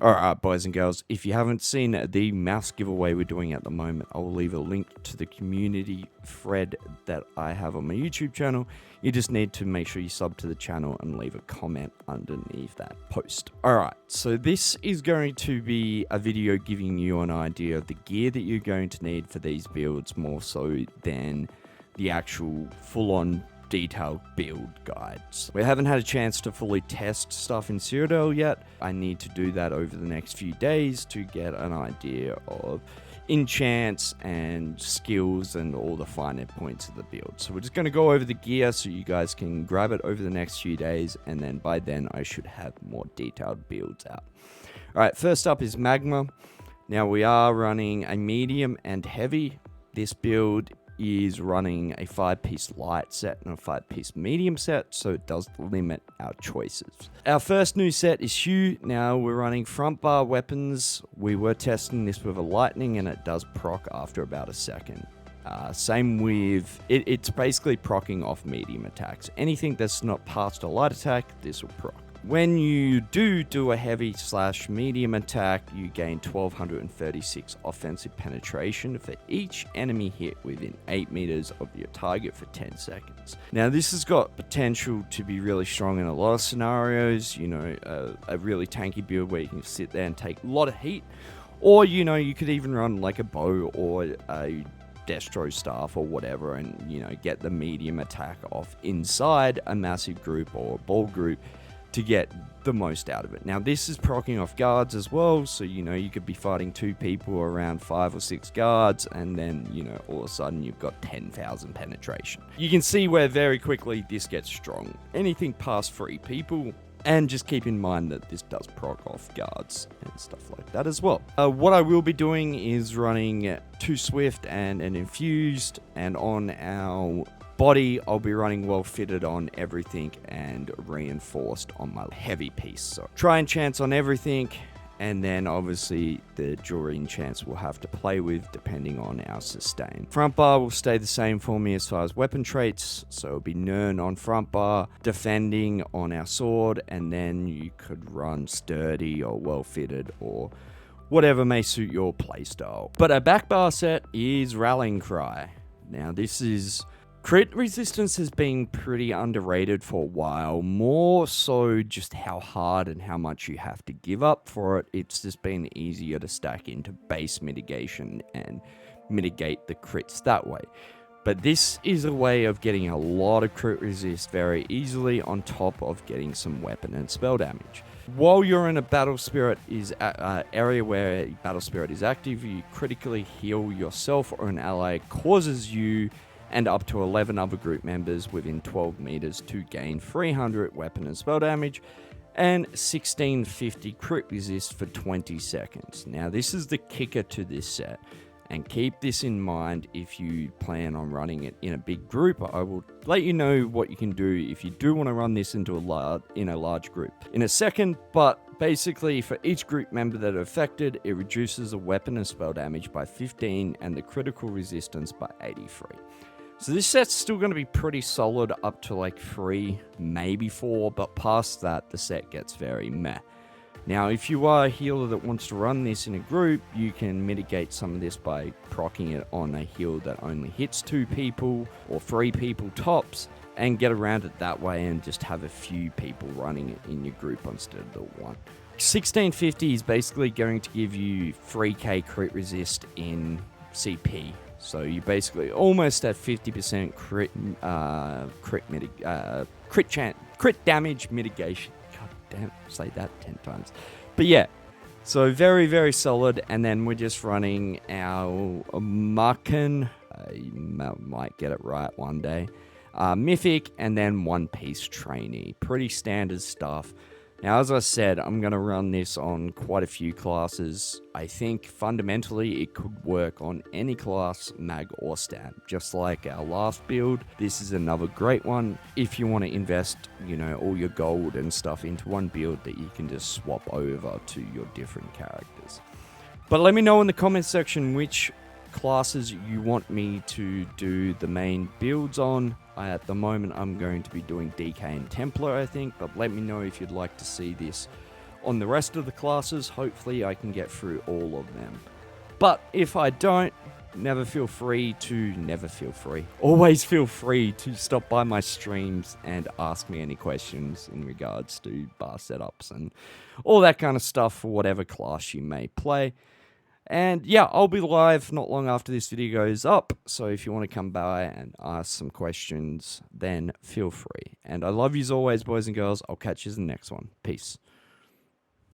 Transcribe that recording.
Alright, boys and girls, if you haven't seen the mouse giveaway we're doing at the moment, I will leave a link to the community thread that I have on my YouTube channel. You just need to make sure you sub to the channel and leave a comment underneath that post. Alright, so this is going to be a video giving you an idea of the gear that you're going to need for these builds, more so than the actual full-on detailed build guides. We haven't had a chance to fully test stuff in Cyrodiil yet. I need to do that over the next few days to get an idea of enchants and skills and all the finer points of the build. So we're just going to go over the gear so you guys can grab it over the next few days, and then by then I should have more detailed builds out. Alright, first up is Magma. Now we are running a medium and heavy. This build is running a 5-piece light set and a 5-piece medium set, so it does limit our choices. Our first new set is Hue. Now we're running front bar weapons. We were testing this with a lightning and it does proc after about a second. Same with, it's basically procking off medium attacks. Anything that's not past a light attack, this will proc. When you do a heavy / medium attack, you gain 1236 offensive penetration for each enemy hit within 8 meters of your target for 10 seconds. Now this has got potential to be really strong in a lot of scenarios, you know, a really tanky build where you can sit there and take a lot of heat, or you know, you could even run like a bow or a Destro staff or whatever and, you know, get the medium attack off inside a massive group or a ball group to get the most out of it. Now this is proccing off guards as well, so you know, you could be fighting 2 people around 5 or 6 guards, and then, you know, all of a sudden you've got 10,000 penetration. You can see where very quickly this gets strong. Anything past 3 people, and just keep in mind that this does proc off guards and stuff like that as well. What I will be doing is running 2 Swift and an Infused, and on our body, I'll be running well fitted on everything and reinforced on my heavy piece. So try and chance on everything, and then obviously the jewelry enchants we'll have to play with depending on our sustain. Front bar will stay the same for me as far as weapon traits, so it'll be Nern on front bar, defending on our sword, and then you could run sturdy or well fitted or whatever may suit your playstyle. But our back bar set is Rallying Cry. Now this is crit resistance has been pretty underrated for a while, more so just how hard and how much you have to give up for it. It's just been easier to stack into base mitigation and mitigate the crits that way. But this is a way of getting a lot of crit resist very easily on top of getting some weapon and spell damage. While you're in a battle spirit area where battle spirit is active, you critically heal yourself or an ally causes you and up to 11 other group members within 12 meters to gain 300 weapon and spell damage and 1650 crit resist for 20 seconds. Now this is the kicker to this set, and keep this in mind if you plan on running it in a big group. I will let you know what you can do if you do want to run this into a large group in a second, but basically for each group member that are affected, it reduces the weapon and spell damage by 15 and the critical resistance by 83. So this set's still going to be pretty solid up to like 3, maybe 4, but past that, the set gets very meh. Now, if you are a healer that wants to run this in a group, you can mitigate some of this by proccing it on a heal that only hits 2 people or 3 people tops, and get around it that way and just have a few people running it in your group instead of the 1. 1650 is basically going to give you 3k crit resist in CP. So you're basically almost at 50% crit damage mitigation. God damn, say that 10 times. But yeah, so very, very solid. And then we're just running our Marken. You might get it right one day. Mythic, and then 1-piece trainee. Pretty standard stuff. Now, as I said, I'm going to run this on quite a few classes. I think fundamentally it could work on any class, mag or stat. Just like our last build, this is another great one if you want to invest, you know, all your gold and stuff into one build that you can just swap over to your different characters. But let me know in the comments section which classes you want me to do the main builds on. At the moment I'm going to be doing DK and Templar, I think, but let me know if you'd like to see this on the rest of the classes. Hopefully I can get through all of them. But if I don't, always feel free to stop by my streams and ask me any questions in regards to bar setups and all that kind of stuff for whatever class you may play. And yeah, I'll be live not long after this video goes up, so if you want to come by and ask some questions, then feel free. And I love you as always, boys and girls. I'll catch you in the next one. Peace.